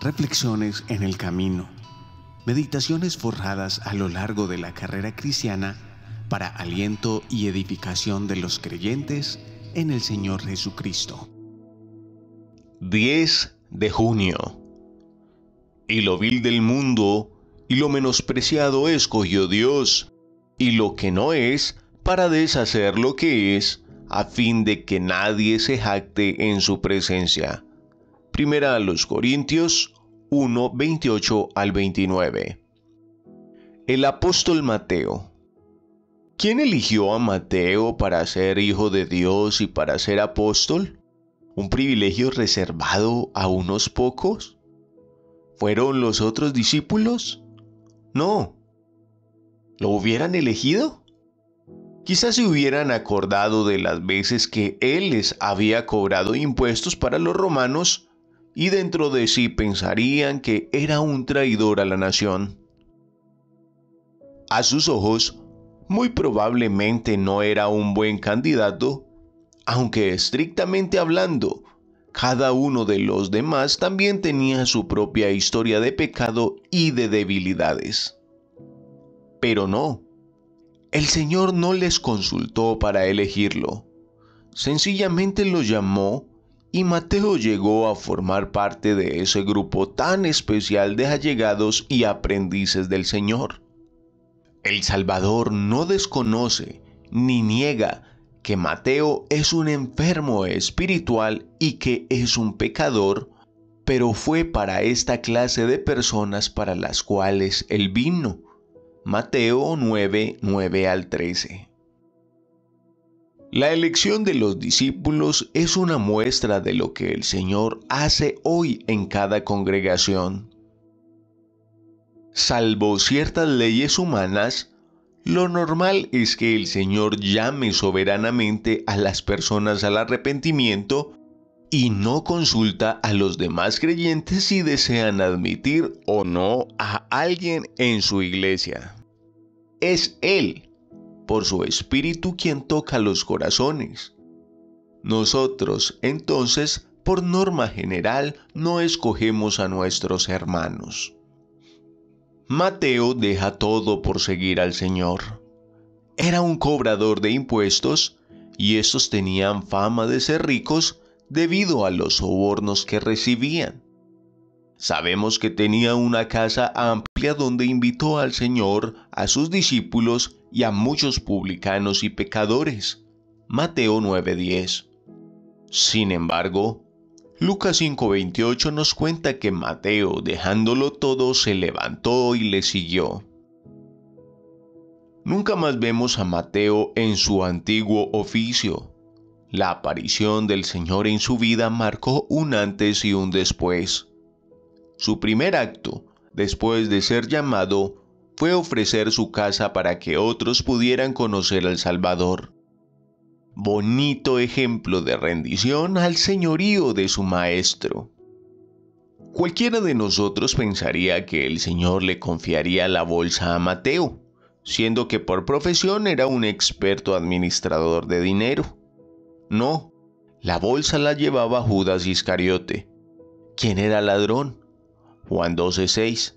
reflexiones en el camino, meditaciones forjadas a lo largo de la carrera cristiana para aliento y edificación de los creyentes en el Señor Jesucristo. 10 de junio. Y lo vil del mundo y lo menospreciado escogió Dios, y lo que no es, para deshacer lo que es, a fin de que nadie se jacte en su presencia. Primera a los Corintios 1, 28 al 29. El apóstol Mateo. ¿Quién eligió a Mateo para ser hijo de Dios y para ser apóstol? ¿Un privilegio reservado a unos pocos? ¿Fueron los otros discípulos? No. ¿Lo hubieran elegido? Quizás se hubieran acordado de las veces que él les había cobrado impuestos para los romanos y dentro de sí pensarían que era un traidor a la nación. A sus ojos, muy probablemente no era un buen candidato, aunque estrictamente hablando, cada uno de los demás también tenía su propia historia de pecado y de debilidades. Pero no, el Señor no les consultó para elegirlo. Sencillamente lo llamó y Mateo llegó a formar parte de ese grupo tan especial de allegados y aprendices del Señor. El Salvador no desconoce ni niega que Mateo es un enfermo espiritual y que es un pecador, pero fue para esta clase de personas para las cuales él vino. Mateo 9, 9 al 13. La elección de los discípulos es una muestra de lo que el Señor hace hoy en cada congregación. Salvo ciertas leyes humanas, lo normal es que el Señor llame soberanamente a las personas al arrepentimiento y no consulta a los demás creyentes si desean admitir o no a alguien en su iglesia. Es Él, por su Espíritu, quien toca los corazones. Nosotros, entonces, por norma general, no escogemos a nuestros hermanos. Mateo deja todo por seguir al Señor. Era un cobrador de impuestos, y estos tenían fama de ser ricos debido a los sobornos que recibían. Sabemos que tenía una casa amplia donde invitó al Señor, a sus discípulos y a muchos publicanos y pecadores. Mateo 9:10. Sin embargo, Lucas 5:28 nos cuenta que Mateo, dejándolo todo, se levantó y le siguió. Nunca más vemos a Mateo en su antiguo oficio. La aparición del Señor en su vida marcó un antes y un después. Su primer acto, después de ser llamado, fue ofrecer su casa para que otros pudieran conocer al Salvador. Bonito ejemplo de rendición al señorío de su maestro. Cualquiera de nosotros pensaría que el Señor le confiaría la bolsa a Mateo, siendo que por profesión era un experto administrador de dinero. No, la bolsa la llevaba Judas Iscariote, quien era ladrón. Juan 12:6.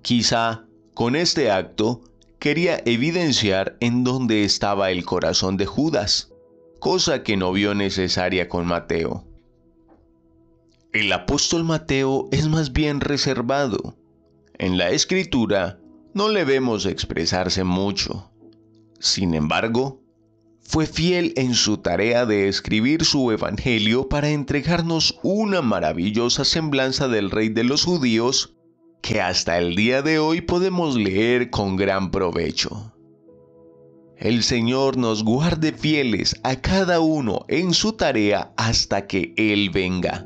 Quizá, con este acto, quería evidenciar en dónde estaba el corazón de Judas, cosa que no vio necesaria con Mateo. El apóstol Mateo es más bien reservado. En la Escritura no le vemos expresarse mucho. Sin embargo, fue fiel en su tarea de escribir su evangelio para entregarnos una maravillosa semblanza del Rey de los Judíos que hasta el día de hoy podemos leer con gran provecho. El Señor nos guarde fieles a cada uno en su tarea hasta que Él venga.